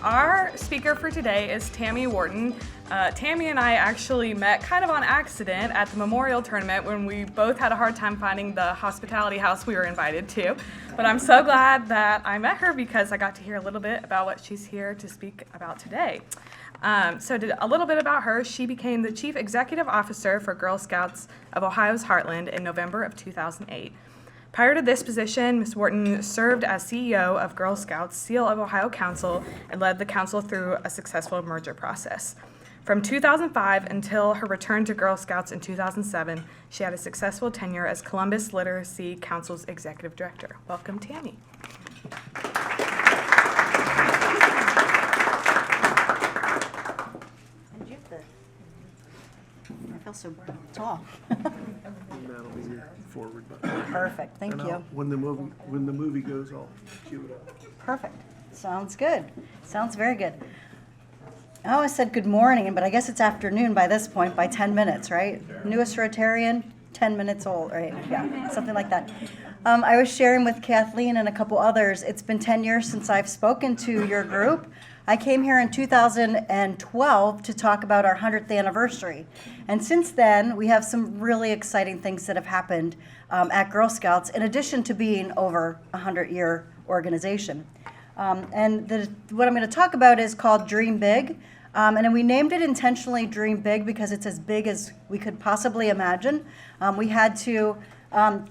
our speaker for today is Tammy Wharton. Tammy and I actually met kind of on accident at the memorial tournament when we both had a hard time finding the hospitality house we were invited to. But I'm so glad that I met her because I got to hear a little bit about what she's here to speak about today. A little bit about her. She became the Chief Executive Officer for Girl Scouts of Ohio's Heartland in November of 2008. Prior to this position, Ms. Wharton served as CEO of Girl Scouts Seal of Ohio Council and led the council through a successful merger process. From 2005 until her return to Girl Scouts in 2007, she had a successful tenure as Columbus Literacy Council's Executive Director. Welcome, Tammy. I feel so tall. That'll be your forward button. Perfect, thank you. When the movie goes, I'll cue it up. Perfect, sounds good. Sounds very good. I always said good morning, but I guess it's afternoon by this point, by 10 minutes, right? Newest Rotarian, 10 minutes old, right? Yeah, something like that. I was sharing with Kathleen and a couple others, it's been 10 years since I've spoken to your group. I came here in 2012 to talk about our 100th anniversary. And since then, we have some really exciting things that have happened at Girl Scouts, in addition to being over a 100-year organization. What I'm going to talk about is called Dream Big. And then we named it intentionally Dream Big because it's as big as we could possibly imagine. We had to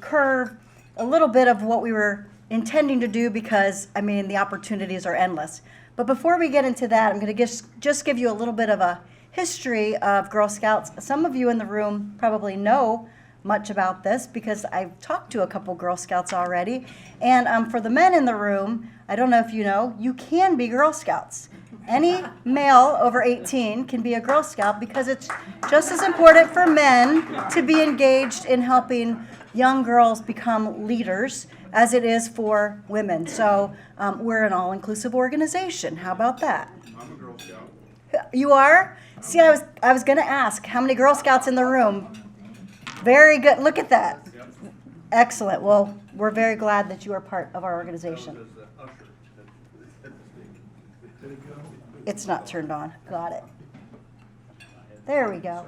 curve a little bit of what we were intending to do because, I mean, the opportunities are endless. But before we get into that, I'm going to just give you a little bit of a history of Girl Scouts. Some of you in the room probably know much about this because I've talked to a couple Girl Scouts already. And for the men in the room, I don't know if you know, you can be Girl Scouts. Any male over 18 can be a Girl Scout because it's just as important for men to be engaged in helping young girls become leaders as it is for women. So we're an all-inclusive organization. How about that? I'm a Girl Scout. You are? See, I was going to ask, how many Girl Scouts in the room? Very good. Look at that. Yep. Excellent. Well, we're very glad that you are part of our organization. It's not turned on. Got it. There we go.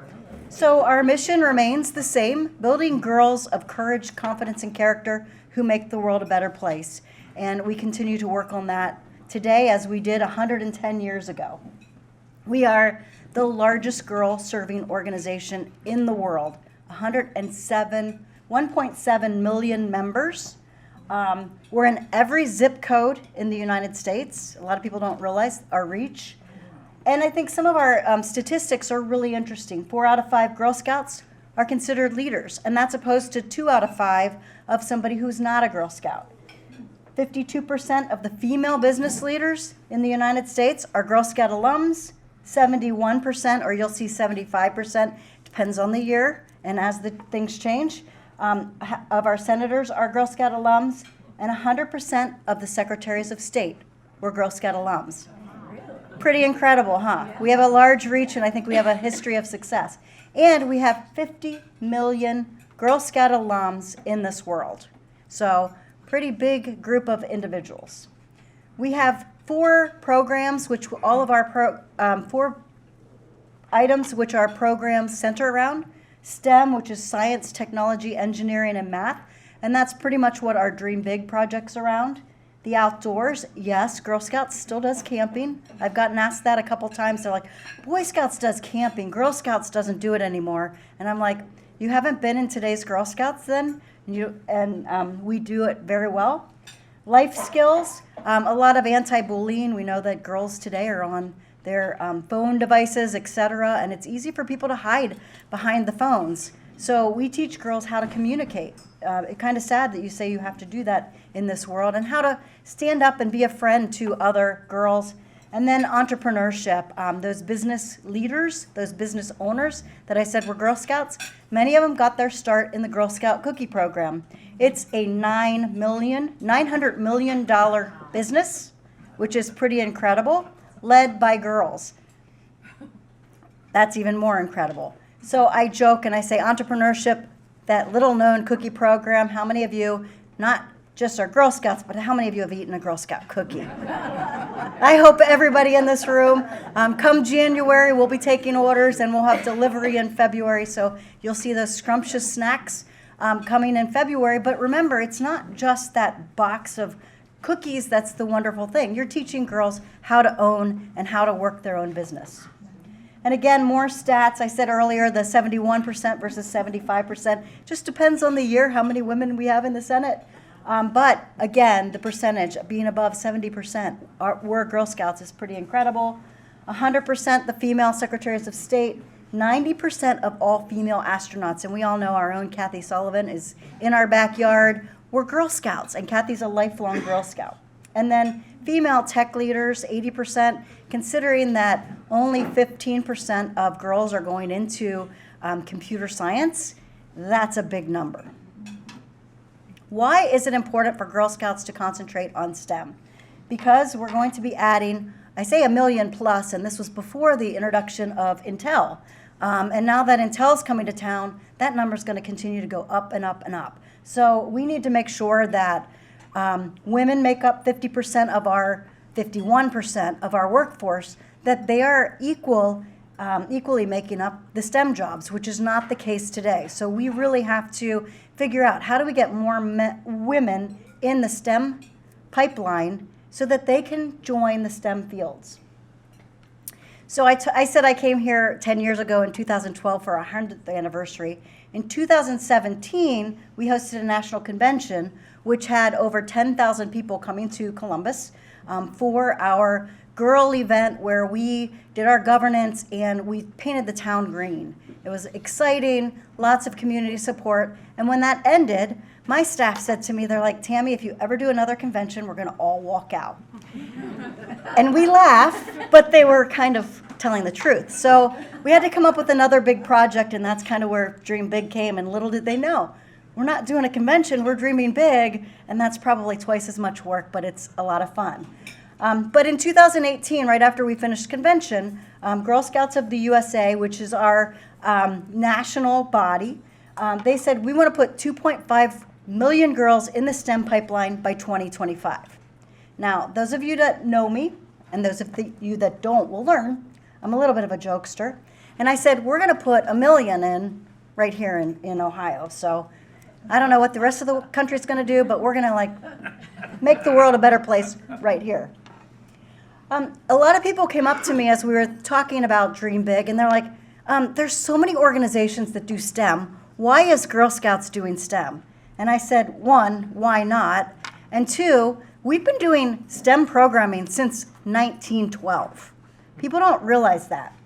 So our mission remains the same, building girls of courage, confidence, and character who make the world a better place. And we continue to work on that today as we did 110 years ago. We are the largest girl-serving organization in the world, 1.7 million members. We're in every zip code in the United States. A lot of people don't realize our reach. And I think some of our statistics are really interesting. 4 out of 5 Girl Scouts are considered leaders, and that's opposed to 2 out of 5 of somebody who's not a Girl Scout. 52% of the female business leaders in the United States are Girl Scout alums. 71%, or you'll see 75%, depends on the year, and as the things change, of our senators are Girl Scout alums, and 100% of the secretaries of state were Girl Scout alums. Pretty incredible, huh? We have a large reach, and I think we have a history of success. And we have 50 million Girl Scout alums in this world. So, pretty big group of individuals. We have 4 programs, which all of our 4 items which our programs center around. STEM, which is science, technology, engineering, and math. And that's pretty much what our Dream Big project's around. The outdoors, yes, Girl Scouts still does camping. I've gotten asked that a couple times. They're like, Boy Scouts does camping, Girl Scouts doesn't do it anymore. And I'm like, you haven't been in today's Girl Scouts then? We do it very well. Life skills, a lot of anti-bullying. We know that girls today are on their phone devices, etc., and it's easy for people to hide behind the phones. So we teach girls how to communicate. It's kind of sad that you say you have to do that in this world, and how to stand up and be a friend to other girls. And then entrepreneurship, those business leaders, those business owners that I said were Girl Scouts, many of them got their start in the Girl Scout cookie program. It's a $900 million business, which is pretty incredible, led by girls. That's even more incredible. So I joke and I say entrepreneurship, that little known cookie program, how many of you, not just our Girl Scouts, but how many of you have eaten a Girl Scout cookie? I hope everybody in this room, come January, we'll be taking orders, and we'll have delivery in February, so you'll see those scrumptious snacks coming in February. But remember, it's not just that box of cookies that's the wonderful thing. You're teaching girls how to own and how to work their own business. And again, more stats. I said earlier, the 71% versus 75%. Just depends on the year, how many women we have in the Senate. But again, the percentage being above 70% were Girl Scouts is pretty incredible. 100% the female secretaries of state. 90% of all female astronauts, and we all know our own Kathy Sullivan is in our backyard, were Girl Scouts, and Kathy's a lifelong Girl Scout. And then female tech leaders, 80%, considering that only 15% of girls are going into computer science, that's a big number. Why is it important for Girl Scouts to concentrate on STEM? Because we're going to be adding, I say 1 million plus, and this was before the introduction of Intel. And now that Intel's coming to town, that number's going to continue to go up and up and up. So we need to make sure that women make up 51% of our workforce, that they are equally making up the STEM jobs, which is not the case today. So we really have to figure out how do we get more women in the STEM pipeline so that they can join the STEM fields. So I said I came here 10 years ago in 2012 for our 100th anniversary. In 2017, we hosted a national convention which had over 10,000 people coming to Columbus for our girl event where we did our governance and we painted the town green. It was exciting, lots of community support. And when that ended, my staff said to me, they're like, Tammy, if you ever do another convention, we're going to all walk out. And we laugh, but they were kind of telling the truth. So we had to come up with another big project, and that's kind of where Dream Big came. And little did they know, we're not doing a convention, we're dreaming big, and that's probably twice as much work, but it's a lot of fun. But in 2018, right after we finished convention, Girl Scouts of the USA, which is our national body, they said we want to put 2.5 million girls in the STEM pipeline by 2025. Now, those of you that know me, and those of you that don't will learn, I'm a little bit of a jokester. And I said, we're going to put 1 million in right here in Ohio. So I don't know what the rest of the country's going to do, but we're going to make the world a better place right here. A lot of people came up to me as we were talking about Dream Big, and they're like, there's so many organizations that do STEM. Why is Girl Scouts doing STEM? And I said, one, why not? And two, we've been doing STEM programming since 1912. People don't realize that.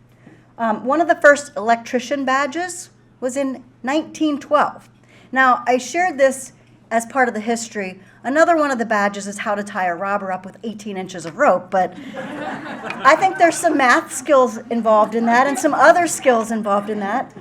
One of the first electrician badges was in 1912. Now, I shared this as part of the history. Another one of the badges is how to tie a robber up with 18 inches of rope, but I think there's some math skills involved in that and some other skills involved in that.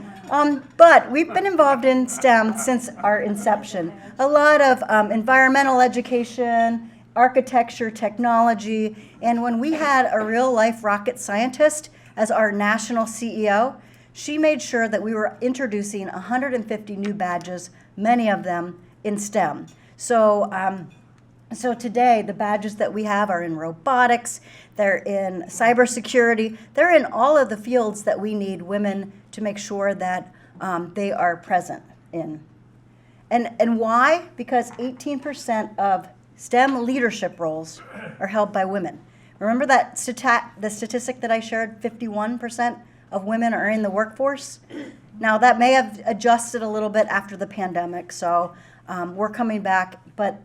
But we've been involved in STEM since our inception. A lot of environmental education, architecture, technology, and when we had a real-life rocket scientist as our national CEO, she made sure that we were introducing 150 new badges, many of them in STEM. So today, the badges that we have are in robotics, they're in cybersecurity, they're in all of the fields that we need women to make sure that they are present in. And why? Because 18% of STEM leadership roles are held by women. Remember that the statistic that I shared, 51% of women are in the workforce? Now, that may have adjusted a little bit after the pandemic, so we're coming back, but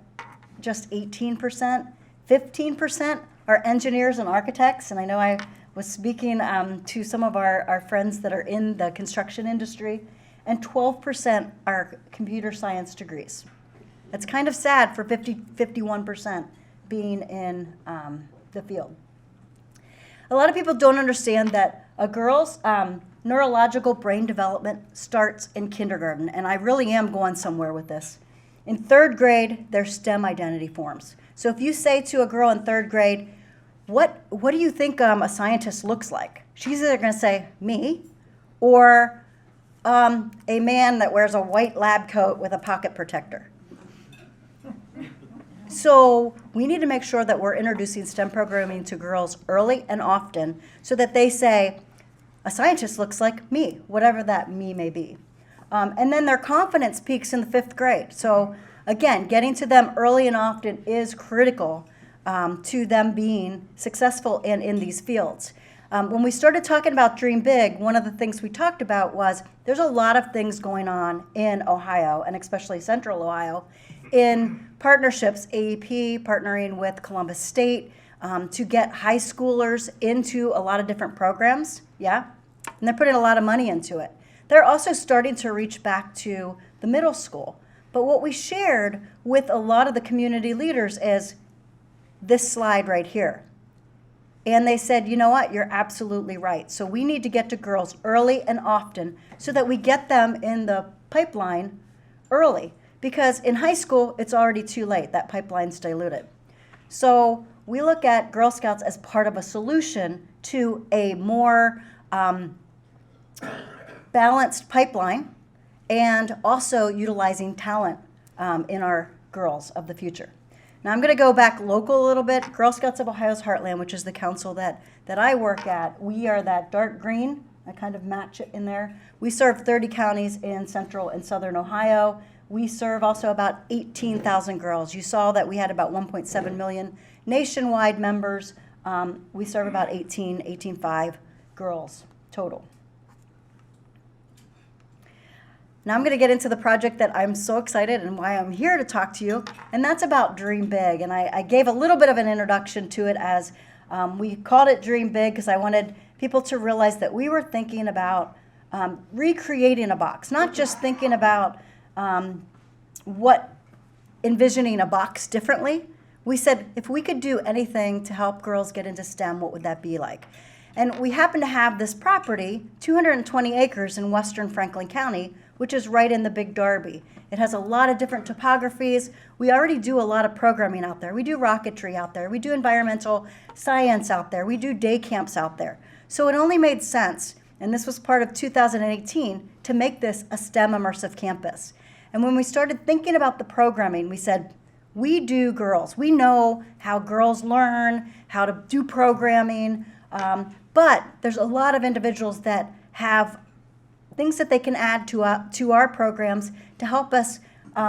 just 18%. 15% are engineers and architects, and I know I was speaking to some of our friends that are in the construction industry, and 12% are computer science degrees. It's kind of sad for 51% being in the field. A lot of people don't understand that a girl's neurological brain development starts in kindergarten, and I really am going somewhere with this. In 3rd grade, their STEM identity forms. So if you say to a girl in 3rd grade, what do you think a scientist looks like? She's either going to say, me, or a man that wears a white lab coat with a pocket protector. So we need to make sure that we're introducing STEM programming to girls early and often so that they say, a scientist looks like me, whatever that me may be. And then their confidence peaks in the 5th grade. So again, getting to them early and often is critical to them being successful in these fields. When we started talking about Dream Big, one of the things we talked about was there's a lot of things going on in Ohio, and especially Central Ohio, in partnerships, AEP partnering with Columbus State to get high schoolers into a lot of different programs, yeah? And they're putting a lot of money into it. They're also starting to reach back to the middle school. But what we shared with a lot of the community leaders is this slide right here. And they said, you know what, you're absolutely right. So we need to get to girls early and often so that we get them in the pipeline early. Because in high school, it's already too late. That pipeline's diluted. So we look at Girl Scouts as part of a solution to a more balanced pipeline and also utilizing talent in our girls of the future. Now I'm going to go back local a little bit. Girl Scouts of Ohio's Heartland, which is the council that I work at, we are that dark green. I kind of match it in there. We serve 30 counties in central and southern Ohio. We serve also about 18,000 girls. You saw that we had about 1.7 million nationwide members. We serve about 18.5 girls total. Now I'm going to get into the project that I'm so excited and why I'm here to talk to you, and that's about Dream Big. And I gave a little bit of an introduction to it as we called it Dream Big because I wanted people to realize that we were thinking about recreating a box, not just thinking about envisioning a box differently. We said, if we could do anything to help girls get into STEM, what would that be like? And we happen to have this property, 220 acres in western Franklin County, which is right in the Big Darby. It has a lot of different topographies. We already do a lot of programming out there. We do rocketry out there. We do environmental science out there. We do day camps out there. So it only made sense, and this was part of 2018, to make this a STEM immersive campus. And when we started thinking about the programming, we said, we do girls. We know how girls learn, how to do programming, but there's a lot of individuals that have things that they can add to our programs to help us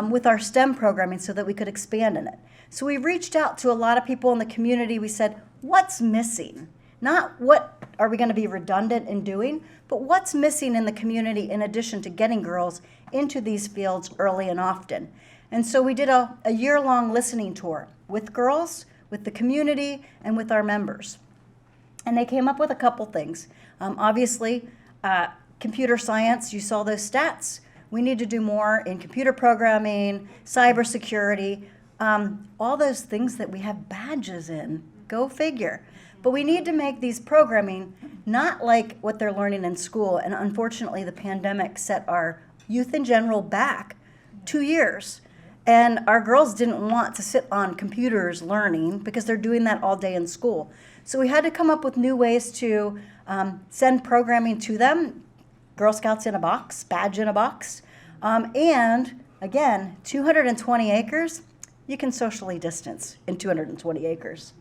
with our STEM programming so that we could expand in it. So we reached out to a lot of people in the community. We said, what's missing? Not what are we going to be redundant in doing, but what's missing in the community in addition to getting girls into these fields early and often. And so we did a year-long listening tour with girls, with the community, and with our members. And they came up with a couple things. Obviously, computer science, you saw those stats. We need to do more in computer programming, cybersecurity, all those things that we have badges in. Go figure. But we need to make these programming not like what they're learning in school. And unfortunately, the pandemic set our youth in general back 2 years. And our girls didn't want to sit on computers learning because they're doing that all day in school. So we had to come up with new ways to send programming to them. Girl Scouts in a box, badge in a box. And again, 220 acres, you can socially distance in 220 acres.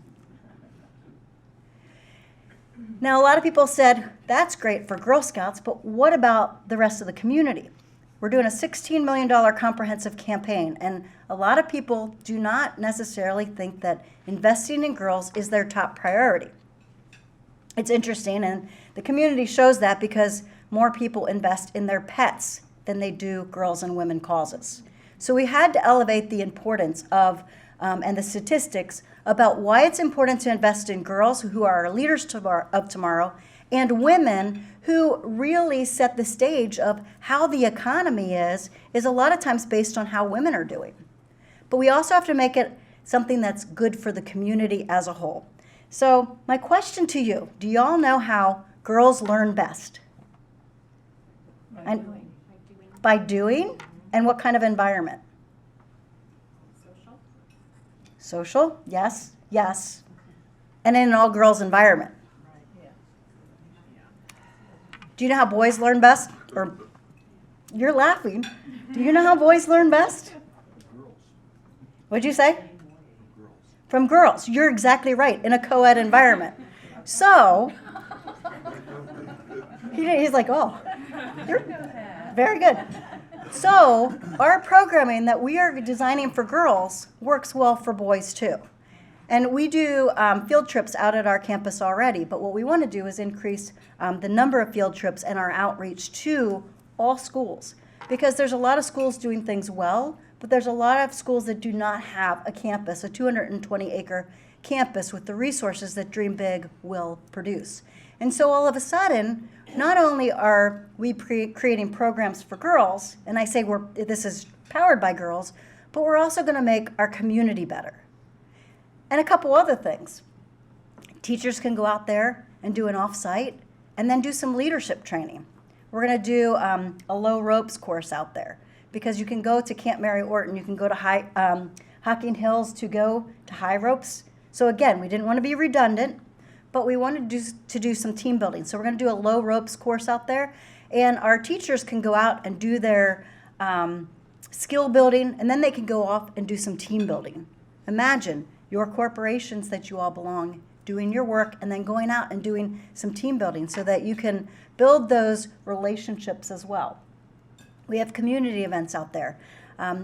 Now, a lot of people said, that's great for Girl Scouts, but what about the rest of the community? We're doing a $16 million comprehensive campaign, and a lot of people do not necessarily think that investing in girls is their top priority. It's interesting, and the community shows that because more people invest in their pets than they do girls and women causes. So we had to elevate the importance of and the statistics about why it's important to invest in girls who are our leaders of tomorrow and women who really set the stage of how the economy is a lot of times based on how women are doing. But we also have to make it something that's good for the community as a whole. So my question to you, do y'all know how girls learn best? By doing? And what kind of environment? Social, yes, yes. And in an all-girls environment. Do you know how boys learn best? Or you're laughing. Do you know how boys learn best? What'd you say? from girls. You're exactly right, in a co-ed environment. So, he's like, oh, you're very good. So, our programming that we are designing for girls works well for boys too. And we do field trips out at our campus already, but what we want to do is increase the number of field trips and our outreach to all schools. Because there's a lot of schools doing things well, but there's a lot of schools that do not have a campus, a 220-acre campus with the resources that Dream Big will produce. And so all of a sudden, not only are we creating programs for girls, and I say this is powered by girls, but we're also going to make our community better. And a couple other things. Teachers can go out there and do an off-site and then do some leadership training. We're going to do a low ropes course out there because you can go to Camp Mary Wharton, you can go to Hocking Hills to go to high ropes. So again, we didn't want to be redundant, but we wanted to do some team building. So we're going to do a low ropes course out there, and our teachers can go out and do their skill building, and then they can go off and do some team building. Imagine your corporations that you all belong doing your work and then going out and doing some team building so that you can build those relationships as well. We have community events out there.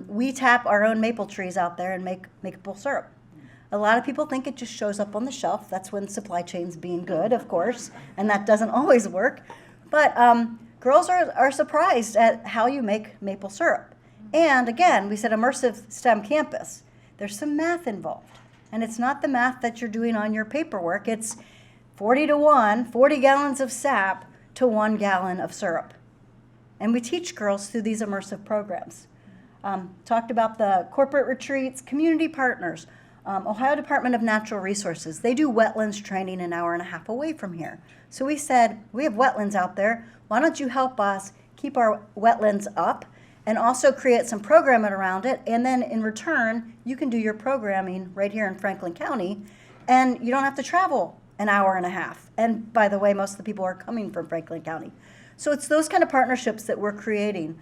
We tap our own maple trees out there and make maple syrup. A lot of people think it just shows up on the shelf. That's when supply chain's being good, of course, and that doesn't always work. But girls are surprised at how you make maple syrup. And again, we said immersive STEM campus. There's some math involved. And it's not the math that you're doing on your paperwork. It's 40 to 1, 40 gallons of sap to 1 gallon of syrup. And we teach girls through these immersive programs. Talked about the corporate retreats, community partners, Ohio Department of Natural Resources. They do wetlands training an hour and a half away from here. So we said, we have wetlands out there. Why don't you help us keep our wetlands up and also create some programming around it, and then in return, you can do your programming right here in Franklin County, and you don't have to travel an hour and a half. And by the way, most of the people are coming from Franklin County. So it's those kind of partnerships that we're creating.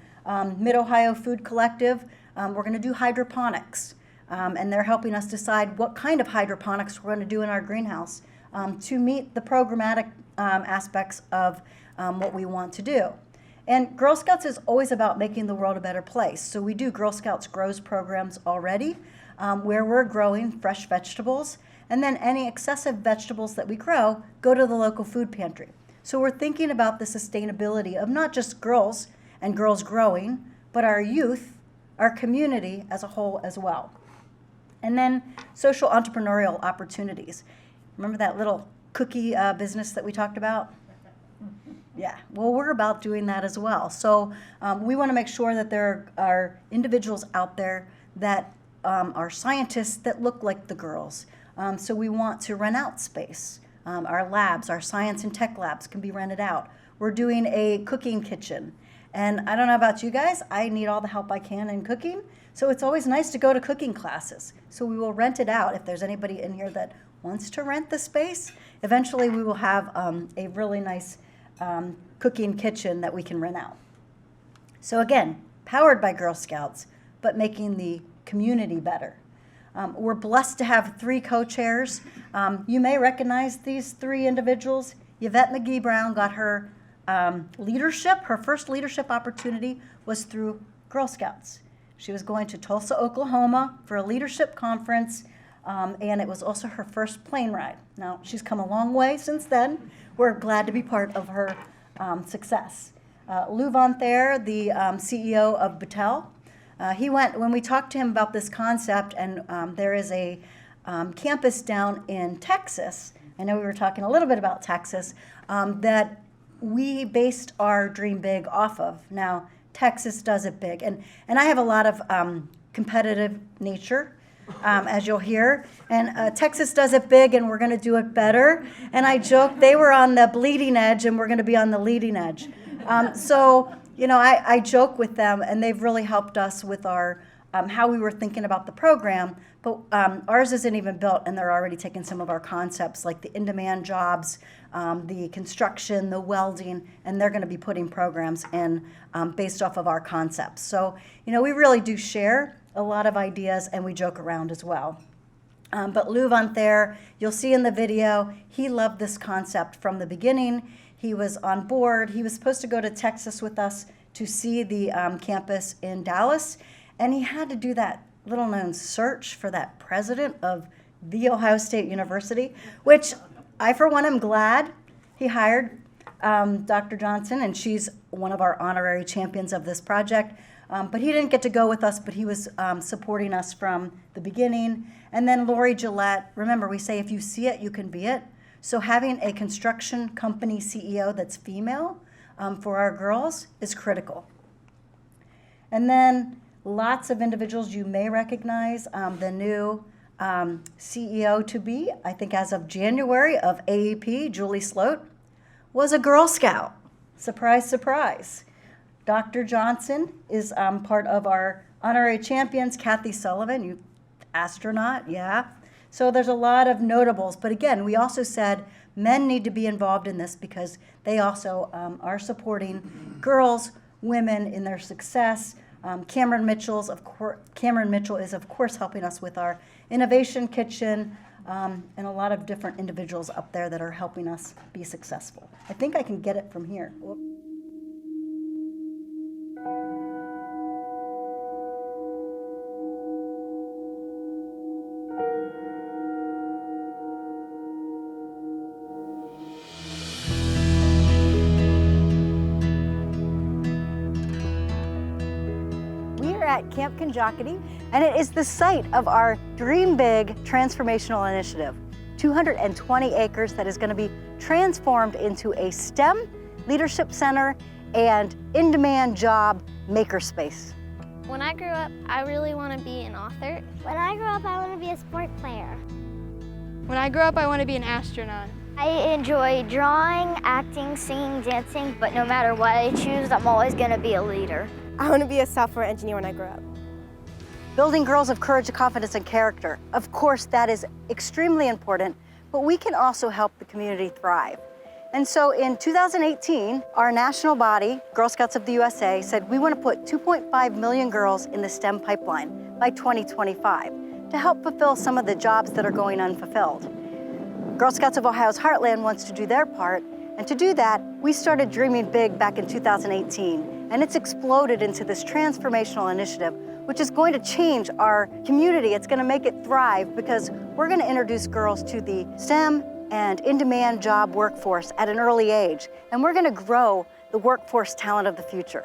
Mid-Ohio Food Collective, we're gonna do hydroponics, and they're helping us decide what kind of hydroponics we're gonna do in our greenhouse to meet the programmatic aspects of what we want to do. And Girl Scouts is always about making the world a better place. So we do Girl Scouts Grows programs already, where we're growing fresh vegetables, and then any excessive vegetables that we grow go to the local food pantry. So we're thinking about the sustainability of not just girls and girls growing, but our youth, our community as a whole as well. And then social entrepreneurial opportunities. Remember that little cookie business that we talked about? Yeah, well, we're about doing that as well. So we want to make sure that there are individuals out there that are scientists that look like the girls. So we want to rent out space. Our labs, our science and tech labs can be rented out. We're doing a cooking kitchen. And I don't know about you guys, I need all the help I can in cooking. So it's always nice to go to cooking classes. So we will rent it out if there's anybody in here that wants to rent the space. Eventually we will have a really nice cooking kitchen that we can rent out. So again, powered by Girl Scouts, but making the community better. We're blessed to have 3 co-chairs. You may recognize these 3 individuals. Yvette McGee Brown got her her first leadership opportunity was through Girl Scouts. She was going to Tulsa, Oklahoma for a leadership conference, and it was also her first plane ride. Now, she's come a long way since then. We're glad to be part of her success. Lou Von Thayer, the CEO of Battelle, he went, when we talked to him about this concept, and there is a campus down in Texas, I know we were talking a little bit about Texas, that we based our Dream Big off of. Now, Texas does it big, and I have a lot of competitive nature, as you'll hear, and Texas does it big, and we're going to do it better. And I joke they were on the bleeding edge, and we're going to be on the leading edge. So, you know, I joke with them, and they've really helped us with our how we were thinking about the program. But ours isn't even built, and they're already taking some of our concepts, like the in-demand jobs, the construction, the welding, and they're going to be putting programs in based off of our concepts. So, you know, we really do share a lot of ideas, and we joke around as well. But Lou Van Thaer, you'll see in the video, he loved this concept from the beginning. He was on board. He was supposed to go to Texas with us to see the campus in Dallas, and he had to do that little-known search for that president of The Ohio State University, which I, for one, am glad he hired Dr. Johnson, and she's one of our honorary champions of this project. But he didn't get to go with us, but he was supporting us from the beginning. And then Lori Gillette, remember, we say if you see it, you can be it. So having a construction company CEO that's female for our girls is critical. And then lots of individuals you may recognize. The new CEO to be, I think as of January of AEP, Julie Sloat, was a Girl Scout. Surprise, surprise. Dr. Johnson is part of our honorary champions. Kathy Sullivan, you astronaut, yeah. So there's a lot of notables. But again, we also said men need to be involved in this because they also are supporting girls, women in their success. Cameron Mitchell is, of course, helping us with our innovation kitchen, and a lot of different individuals up there that are helping us be successful. I think I can get it from here. At Camp Conjockety, and it is the site of our Dream Big transformational initiative. 220 acres that is going to be transformed into a STEM leadership center and in-demand job makerspace. When I grow up, I really want to be an author. When I grow up, I want to be a sport player. When I grow up, I want to be an astronaut. I enjoy drawing, acting, singing, dancing, but no matter what I choose, I'm always going to be a leader. I want to be a software engineer when I grow up. Building girls of courage, confidence, and character. Of course, that is extremely important, but we can also help the community thrive. And so in 2018, our national body, Girl Scouts of the USA, said we want to put 2.5 million girls in the STEM pipeline by 2025 to help fulfill some of the jobs that are going unfulfilled. Girl Scouts of Ohio's Heartland wants to do their part, and to do that, we started Dreaming Big back in 2018, and it's exploded into this transformational initiative, which is going to change our community. It's going to make it thrive because we're going to introduce girls to the STEM and in-demand job workforce at an early age, and we're going to grow the workforce talent of the future.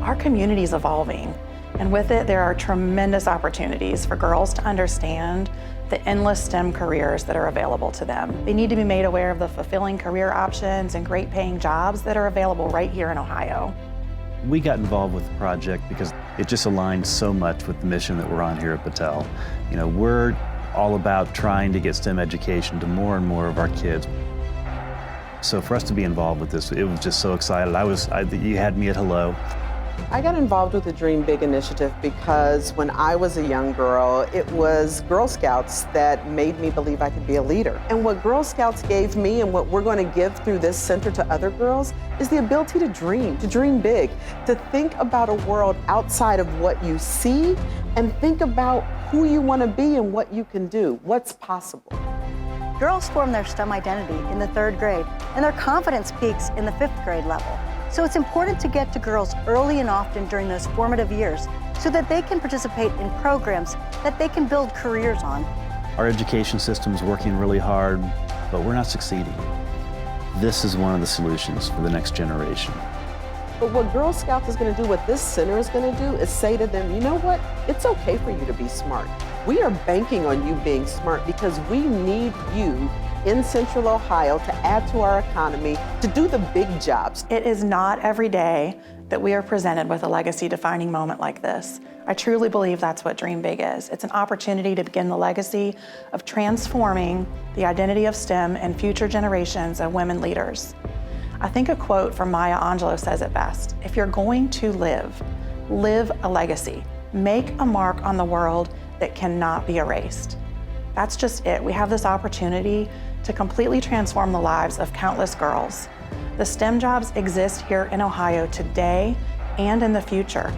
Our community is evolving, and with it, there are tremendous opportunities for girls to understand the endless STEM careers that are available to them. They need to be made aware of the fulfilling career options and great paying jobs that are available right here in Ohio. We got involved with the project because it just aligns so much with the mission that we're on here at Battelle. You know, we're all about trying to get STEM education to more and more of our kids. So for us to be involved with this, it was just so excited. You had me at hello. I got involved with the Dream Big initiative because when I was a young girl, it was Girl Scouts that made me believe I could be a leader. And what Girl Scouts gave me and what we're going to give through this center to other girls is the ability to dream big, to think about a world outside of what you see and think about who you want to be and what you can do, what's possible. Girls form their STEM identity in the 3rd grade, and their confidence peaks in the 5th grade level. So it's important to get to girls early and often during those formative years so that they can participate in programs that they can build careers on. Our education system's working really hard, but we're not succeeding. This is one of the solutions for the next generation. But what Girl Scouts is going to do, what this center is going to do, is say to them, you know what? It's okay for you to be smart. We are banking on you being smart because we need you in Central Ohio to add to our economy, to do the big jobs. It is not every day that we are presented with a legacy-defining moment like this. I truly believe that's what Dream Big is. It's an opportunity to begin the legacy of transforming the identity of STEM and future generations of women leaders. I think a quote from Maya Angelou says it best. If you're going to live a legacy. Make a mark on the world that cannot be erased. That's just it. We have this opportunity to completely transform the lives of countless girls. The STEM jobs exist here in Ohio today and in the future.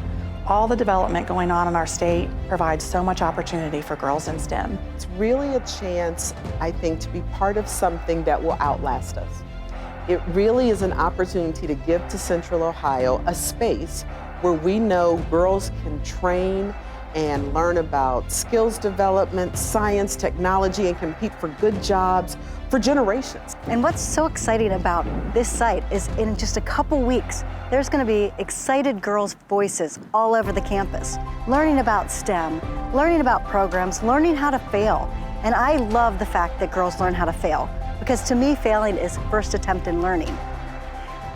All the development going on in our state provides so much opportunity for girls in STEM. It's really a chance, I think, to be part of something that will outlast us. It really is an opportunity to give to Central Ohio a space where we know girls can train and learn about skills development, science, technology, and compete for good jobs for generations. And what's so exciting about this site is in just a couple weeks, there's going to be excited girls' voices all over the campus, learning about STEM, learning about programs, learning how to fail. And I love the fact that girls learn how to fail, because to me, failing is first attempt in learning.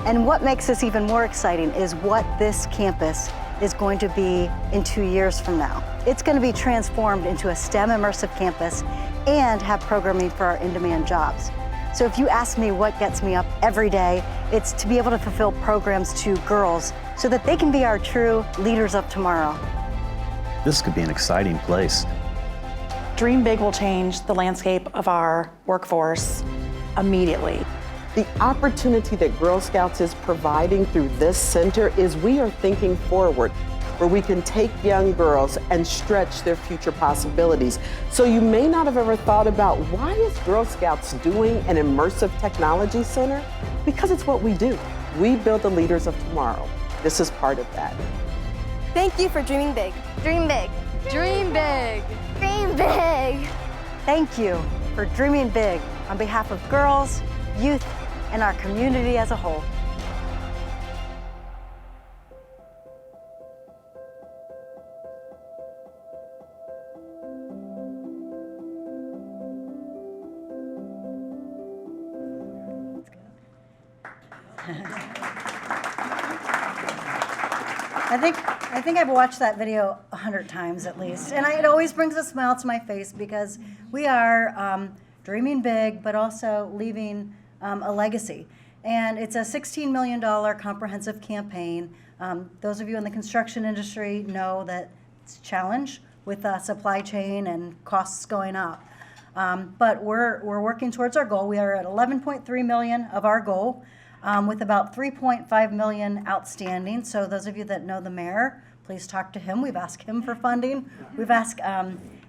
And what makes this even more exciting is what this campus is going to be in 2 years from now. It's going to be transformed into a STEM immersive campus and have programming for our in-demand jobs. So if you ask me what gets me up every day, it's to be able to fulfill programs to girls so that they can be our true leaders of tomorrow. This could be an exciting place. Dream Big will change the landscape of our workforce immediately. The opportunity that Girl Scouts is providing through this center is we are thinking forward, where we can take young girls and stretch their future possibilities. So you may not have ever thought about, why is Girl Scouts doing an immersive technology center? Because it's what we do. We build the leaders of tomorrow. This is part of that. Thank you for dreaming big. Dream big. Dream big. Dream big. Thank you for dreaming big on behalf of girls, youth, and our community as a whole. I think I've watched that video 100 times at least, and it always brings a smile to my face because we are dreaming big, but also leaving a legacy. And it's a $16 million comprehensive campaign. Those of you in the construction industry know that it's a challenge with supply chain and costs going up. But we're working towards our goal. We are at 11.3 million of our goal, with about 3.5 million outstanding. So those of you that know the mayor, please talk to him. We've asked him for funding. We've asked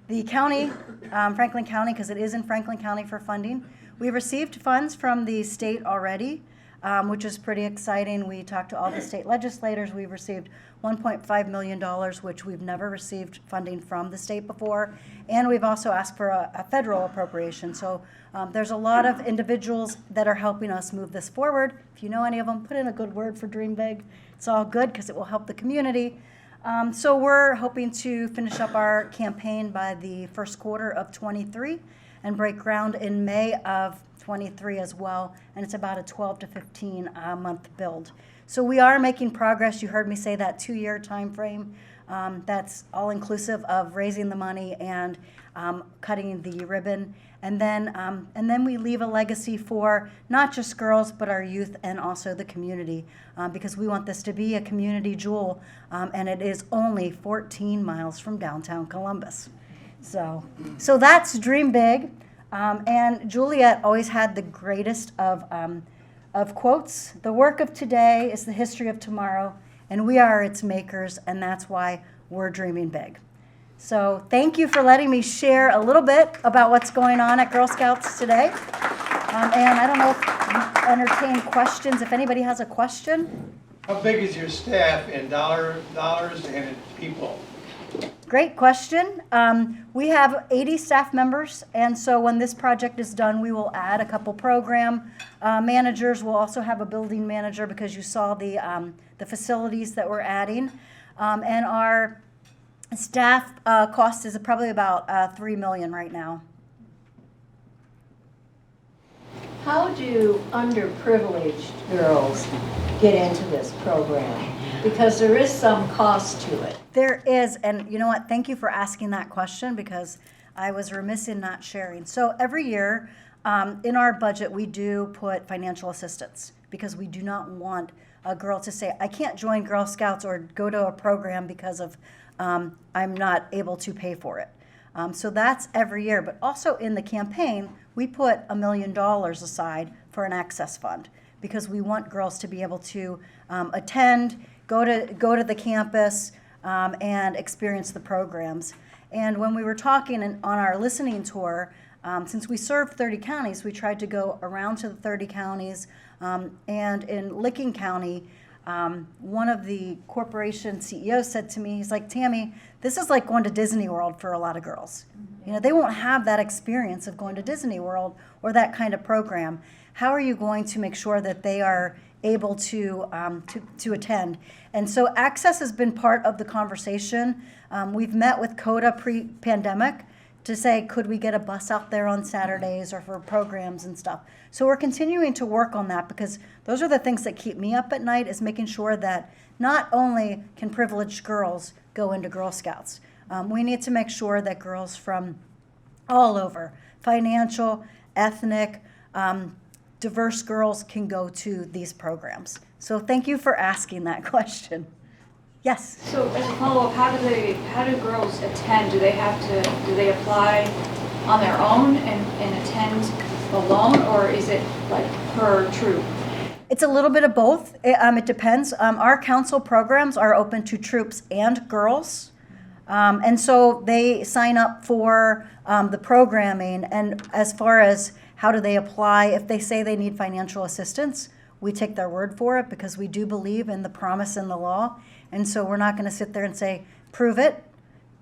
the county, Franklin County, because it is in Franklin County, for funding. We received funds from the state already, which is pretty exciting. We talked to all the state legislators. We've received $1.5 million, which we've never received funding from the state before. And we've also asked for a federal appropriation. So there's a lot of individuals that are helping us move this forward. If you know any of them, put in a good word for Dream Big. It's all good because it will help the community. So we're hoping to finish up our campaign by the first quarter of 23 and break ground in May of 23 as well. And it's about a 12 to 15 month build. So we are making progress. You heard me say that 2-year time frame. That's all inclusive of raising the money and cutting the ribbon. And then we leave a legacy for not just girls, but our youth and also the community, because we want this to be a community jewel, and it is only 14 miles from downtown Columbus. So that's Dream Big. And Juliet always had the greatest of quotes. The work of today is the history of tomorrow, and we are its makers, and that's why we're dreaming big. So thank you for letting me share a little bit about what's going on at Girl Scouts today. And I don't know if you entertain questions, if anybody has a question. How big is your staff in dollars and in people? Great question. We have 80 staff members, and so when this project is done, we will add a couple program managers. We'll also have a building manager because you saw the facilities that we're adding. And our staff cost is probably about $3 million right now. How do underprivileged girls get into this program? Because there is some cost to it. There is, and you know what? Thank you for asking that question because I was remiss in not sharing. So every year in our budget, we do put financial assistance because we do not want a girl to say, I can't join Girl Scouts or go to a program because of I'm not able to pay for it. So that's every year. But also in the campaign, we put $1 million aside for an access fund because we want girls to be able to attend, go to the campus, and experience the programs. And when we were talking on our listening tour, since we served 30 counties, we tried to go around to the 30 counties. And in Licking County, one of the corporation CEOs said to me, he's like, Tammy, this is like going to Disney World for a lot of girls. You know, they won't have that experience of going to Disney World or that kind of program. How are you going to make sure that they are able to attend? And so access has been part of the conversation. We've met with CODA pre-pandemic to say, could we get a bus out there on Saturdays or for programs and stuff? So we're continuing to work on that, because those are the things that keep me up at night, is making sure that not only can privileged girls go into Girl Scouts, we need to make sure that girls from all over, financial, ethnic, diverse girls can go to these programs. So thank you for asking that question. Yes? So as a follow-up, how do girls attend? Do they apply on their own and attend alone, or is it like per troop? It's a little bit of both. It depends. Our council programs are open to troops and girls. And so they sign up for the programming. And as far as how do they apply, if they say they need financial assistance, we take their word for it, because we do believe in the promise in the law. And so we're not going to sit there and say, prove it.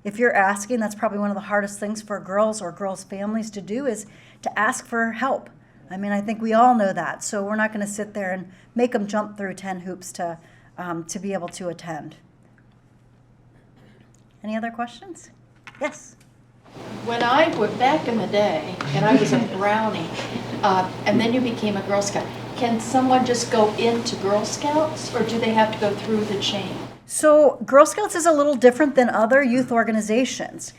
If you're asking, that's probably one of the hardest things for girls or girls' families to do, is to ask for help. I mean, I think we all know that. So we're not going to sit there and make them jump through 10 hoops to be able to attend. Any other questions? Yes. When I was back in the day, and I was a Brownie, and then you became a Girl Scout, can someone just go into Girl Scouts, or do they have to go through the chain? So Girl Scouts is a little different than other youth organizations.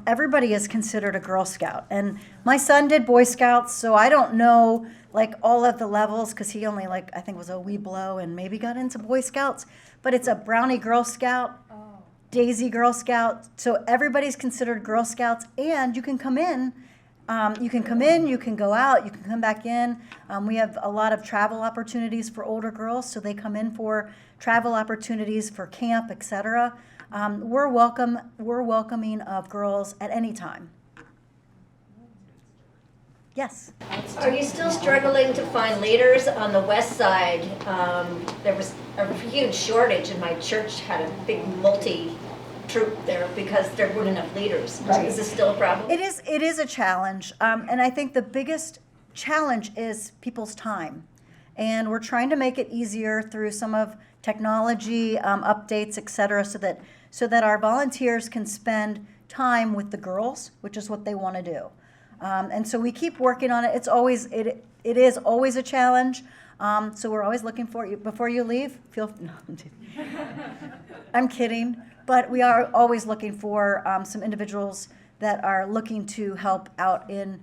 Everybody is considered a Girl Scout. And my son did Boy Scouts, so I don't know like all of the levels, because he only I think was a wee blow and maybe got into Boy Scouts. But it's a Brownie Girl Scout, Daisy Girl Scout. So everybody's considered Girl Scouts, and you can come in. You can go out, you can come back in. We have a lot of travel opportunities for older girls, so they come in for travel opportunities for camp, etc. We're welcoming of girls at any time. Yes? Are you still struggling to find leaders on the west side? There was a huge shortage, and my church had a big troop there because there weren't enough leaders. Right. Is this still a problem? It is a challenge, and I think the biggest challenge is people's time. And we're trying to make it easier through some of technology updates, et cetera, so that our volunteers can spend time with the girls, which is what they want to do. And so we keep working on it. It is always a challenge. So we're always looking for you. Before you leave, I'm kidding. But we are always looking for some individuals that are looking to help out in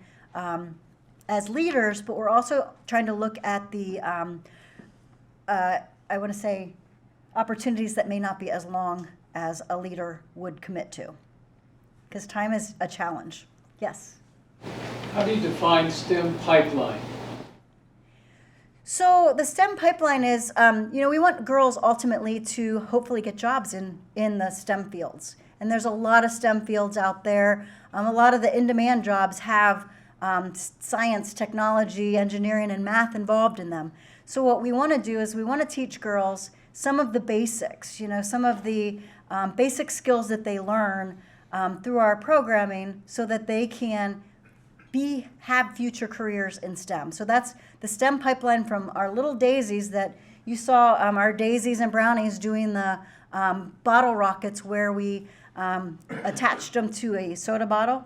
as leaders, but we're also trying to look at the, I want to say, opportunities that may not be as long as a leader would commit to, because time is a challenge. Yes? How do you define STEM pipeline? So the STEM pipeline is, we want girls ultimately to hopefully get jobs in the STEM fields. And there's a lot of STEM fields out there. A lot of the in-demand jobs have science, technology, engineering, and math involved in them. So what we want to do is we want to teach girls some of the basics, some of the basic skills that they learn through our programming, so that they can have future careers in STEM. So that's the STEM pipeline from our little daisies that you saw, our daisies and brownies doing the bottle rockets, where we attached them to a soda bottle.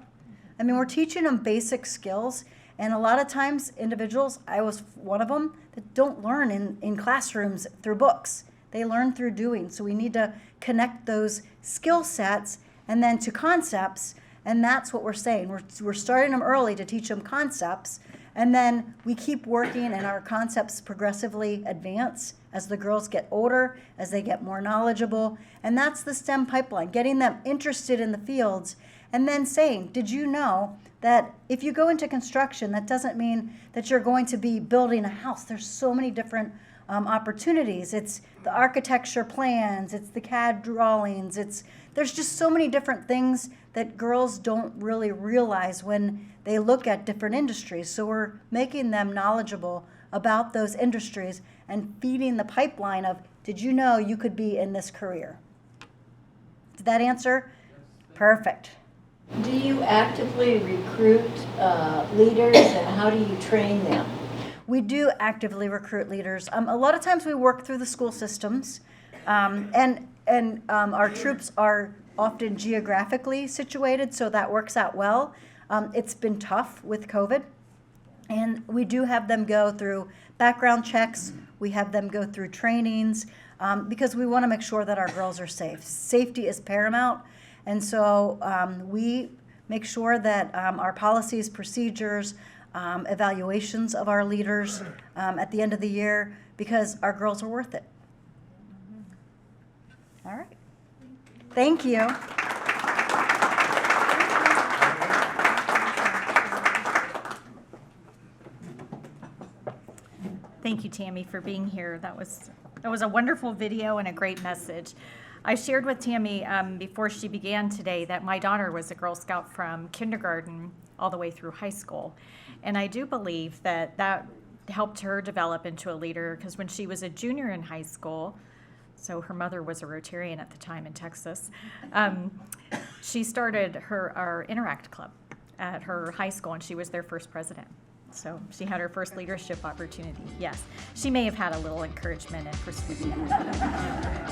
I mean, we're teaching them basic skills, and a lot of times individuals, I was one of them, that don't learn in classrooms through books. They learn through doing. So we need to connect those skill sets and then to concepts. And that's what we're saying. We're starting them early to teach them concepts, and then we keep working, and our concepts progressively advance as the girls get older, as they get more knowledgeable. And that's the STEM pipeline, getting them interested in the fields, and then saying, did you know that if you go into construction, that doesn't mean that you're going to be building a house. There's so many different opportunities. It's the architecture plans, it's the CAD drawings, there's just so many different things that girls don't really realize when they look at different industries. So we're making them knowledgeable about those industries and feeding the pipeline of, did you know you could be in this career? Did that answer? Perfect. Do you actively recruit leaders, and how do you train them? We do actively recruit leaders. A lot of times we work through the school systems, and our troops are often geographically situated, so that works out well. It's been tough with COVID, and we do have them go through background checks. We have them go through trainings because we want to make sure that our girls are safe. Safety is paramount, and so we make sure that our policies, procedures, evaluations of our leaders at the end of the year, because our girls are worth it. All right. Thank you. Thank you, Tammy, for being here. That was a wonderful video and a great message. I shared with Tammy before she began today that my daughter was a Girl Scout from kindergarten all the way through high school. And I do believe that that helped her develop into a leader, because when she was a junior in high school, so her mother was a Rotarian at the time in Texas, she started our Interact Club at her high school, and she was their first president. So she had her first leadership opportunity. Yes, she may have had a little encouragement and persuasion,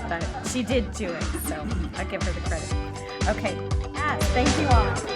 but she did do it, so I give her the credit. Okay, thank you all.